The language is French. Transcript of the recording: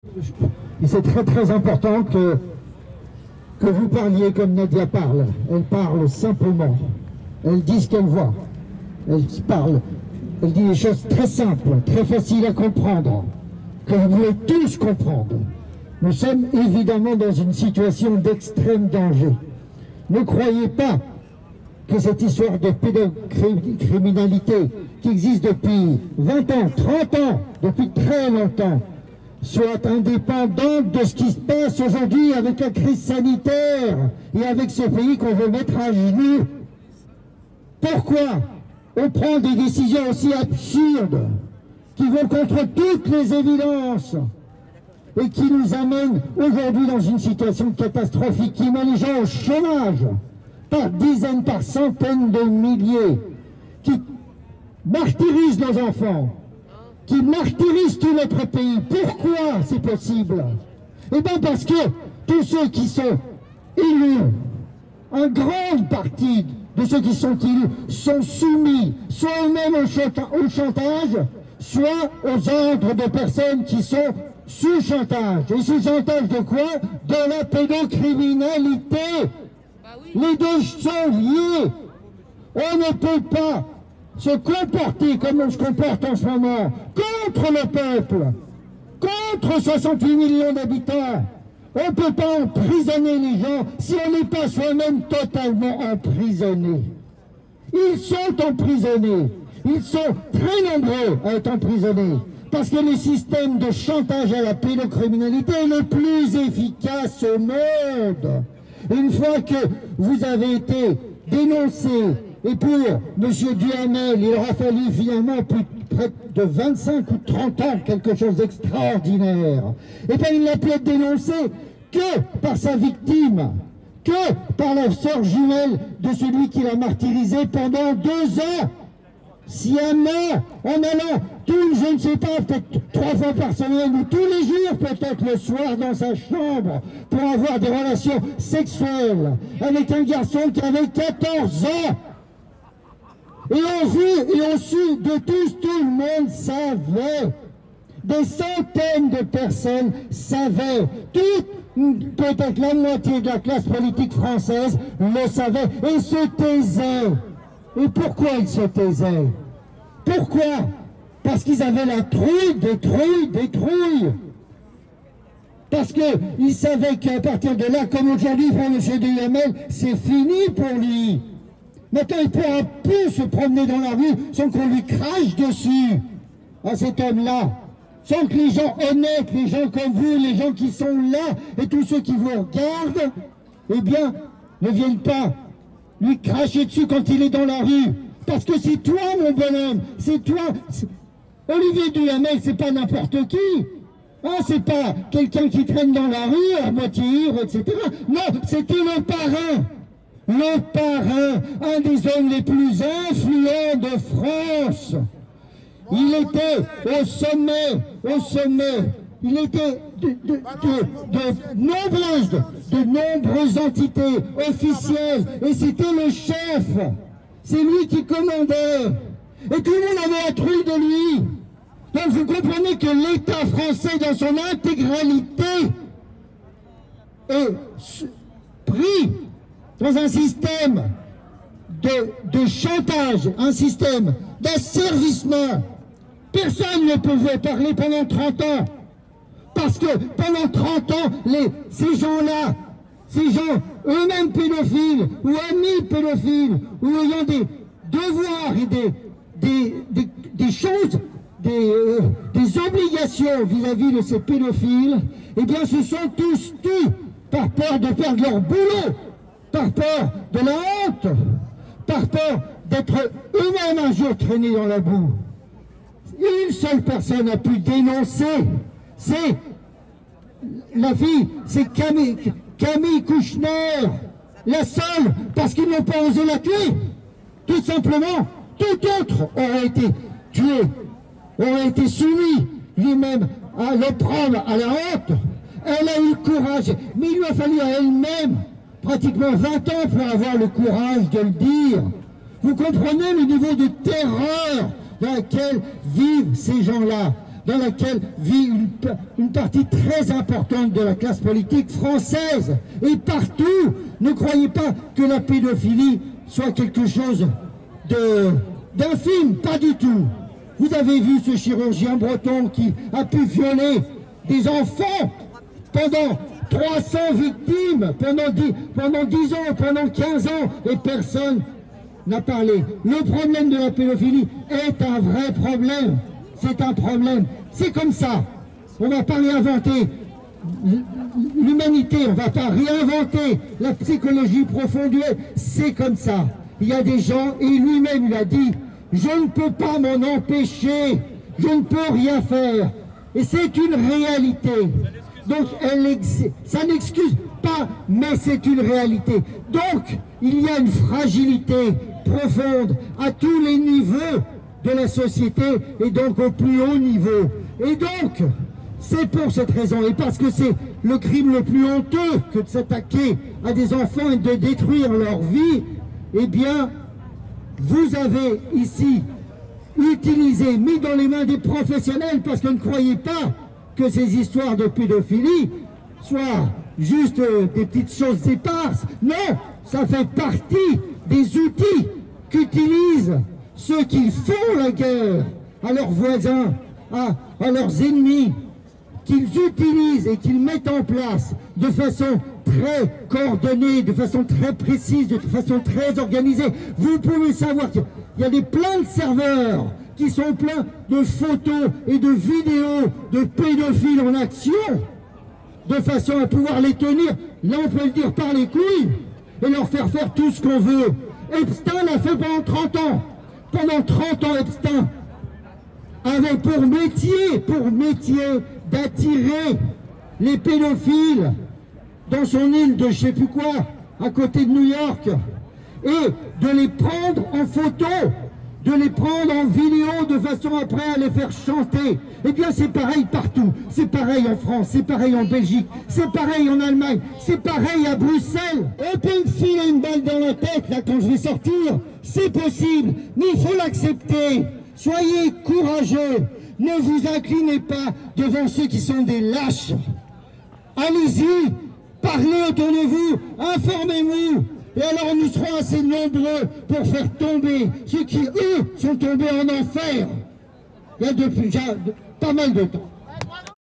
Et c'est très très important que vous parliez comme Nadia parle. Elle parle simplement. Elle dit ce qu'elle voit. Elle parle. Elle dit des choses très simples, très faciles à comprendre, que vous voulez tous comprendre. Nous sommes évidemment dans une situation d'extrême danger. Ne croyez pas que cette histoire de pédocriminalité qui existe depuis 20 ans, 30 ans, depuis très longtemps, soit indépendante de ce qui se passe aujourd'hui avec la crise sanitaire et avec ce pays qu'on veut mettre à genoux. Pourquoi on prend des décisions aussi absurdes qui vont contre toutes les évidences et qui nous amènent aujourd'hui dans une situation catastrophique qui met les gens au chômage par dizaines, par centaines de milliers, qui martyrisent nos enfants, qui martyrisent tout notre pays. Pourquoi c'est possible? Eh bien parce que tous ceux qui sont élus, une grande partie de ceux qui sont élus sont soumis soit eux-mêmes au chantage, soit aux ordres de personnes qui sont sous chantage. Et sous chantage de quoi? De la pédocriminalité. Les deux sont liés. On ne peut pas se comporter comme on se comporte en ce moment contre le peuple, contre 68 millions d'habitants. On ne peut pas emprisonner les gens si on n'est pas soi-même totalement emprisonné. Ils sont emprisonnés. Ils sont très nombreux à être emprisonnés. Parce que le système de chantage à la pédocriminalité est le plus efficace au monde. Une fois que vous avez été dénoncé, et pour M. Duhamel, il aura fallu finalement près de 25 ou 30 ans, quelque chose d'extraordinaire, et bien il n'a pu être dénoncé que par sa victime, que par la sœur jumelle de celui qui l'a martyrisé pendant 2 ans, sciemment, en allant je ne sais pas, peut-être 3 fois par semaine ou tous les jours, peut-être le soir dans sa chambre, pour avoir des relations sexuelles avec un garçon qui avait 14 ans. Et on vu et on su de tous, tout le monde savait. Des centaines de personnes savaient. Peut-être la moitié de la classe politique française le savait et se taisait. Et pourquoi ils se taisaient? Pourquoi? Parce qu'ils avaient la trouille, des trouilles. Parce qu'ils savaient qu'à partir de là, comme aujourd'hui pour M. Duhamel, c'est fini pour lui. Maintenant, il ne pourra plus se promener dans la rue sans qu'on lui crache dessus, à cet homme-là. Sans que les gens honnêtes, les gens comme vous, les gens qui sont là, et tous ceux qui vous regardent, eh bien, ne viennent pas lui cracher dessus quand il est dans la rue. Parce que c'est toi, mon bonhomme, c'est toi. Olivier Duhamel, c'est pas n'importe qui. Ah, c'est pas quelqu'un qui traîne dans la rue, à moitié ivre, etc. Non, c'était le parrain. Le parrain, un des hommes les plus influents de France. Il était au sommet. Il était de nombreuses entités officielles. Et c'était le chef. C'est lui qui commandait. Et tout le monde avait la trouille de lui. Donc vous comprenez que l'État français dans son intégralité est pris dans un système de chantage, un système d'asservissement. Personne ne pouvait parler pendant 30 ans. Parce que pendant 30 ans, ces gens-là, ces gens eux-mêmes pédophiles, ou amis pédophiles, ou ayant des devoirs et des choses, des obligations vis-à-vis de ces pédophiles, eh bien se sont tous tus par peur de perdre leur boulot, par peur de la honte, par peur d'être eux-mêmes un jour traînés dans la boue. Une seule personne a pu dénoncer, c'est la fille, c'est Camille Kouchner, la seule, parce qu'ils n'ont pas osé la tuer. Tout simplement, tout autre aurait été tué, aurait été soumis lui-même à l'opprobre, à la honte. Elle a eu le courage, mais il lui a fallu à elle-même pratiquement 20 ans pour avoir le courage de le dire. Vous comprenez le niveau de terreur dans lequel vivent ces gens-là? dans laquelle vit une partie très importante de la classe politique française. Et partout, ne croyez pas que la pédophilie soit quelque chose d'infime, pas du tout. Vous avez vu ce chirurgien breton qui a pu violer des enfants pendant 300 victimes, pendant 10 ans, pendant 15 ans, et personne n'a parlé. Le problème de la pédophilie est un vrai problème. C'est un problème. C'est comme ça. On ne va pas réinventer l'humanité, on ne va pas réinventer la psychologie profonde. C'est comme ça. Il y a des gens, et lui-même il a dit, je ne peux pas m'en empêcher, je ne peux rien faire. Et c'est une réalité. Donc ça n'excuse pas, mais c'est une réalité. Donc il y a une fragilité profonde à tous les niveaux de la société et donc au plus haut niveau. Et donc, c'est pour cette raison, et parce que c'est le crime le plus honteux que de s'attaquer à des enfants et de détruire leur vie, eh bien, vous avez ici utilisé, mis dans les mains des professionnels, parce que ne croyez pas que ces histoires de pédophilie soient juste des petites choses éparses. Non, ça fait partie des outils qu'utilisent ceux qui font la guerre à leurs voisins, à leurs ennemis, qu'ils utilisent et qu'ils mettent en place de façon très coordonnée, de façon très précise, de façon très organisée. Vous pouvez savoir qu'il y a plein de serveurs qui sont pleins de photos et de vidéos de pédophiles en action, de façon à pouvoir les tenir, là on peut le dire, par les couilles, et leur faire faire tout ce qu'on veut. Epstein l'a fait pendant 30 ans. Pendant 30 ans, Epstein avait pour métier d'attirer les pédophiles dans son île de je sais plus quoi, à côté de New York, et de les prendre en photo, de les prendre en vidéo, de façon après à les faire chanter. Eh bien c'est pareil partout, c'est pareil en France, c'est pareil en Belgique, c'est pareil en Allemagne, c'est pareil à Bruxelles. On peut me filer une balle dans la tête là quand je vais sortir, c'est possible, mais il faut l'accepter. Soyez courageux, ne vous inclinez pas devant ceux qui sont des lâches. Allez-y, parlez autour de vous, informez-vous. Et alors nous serons assez nombreux pour faire tomber ceux qui, eux, sont tombés en enfer. Il y a depuis déjà pas mal de temps.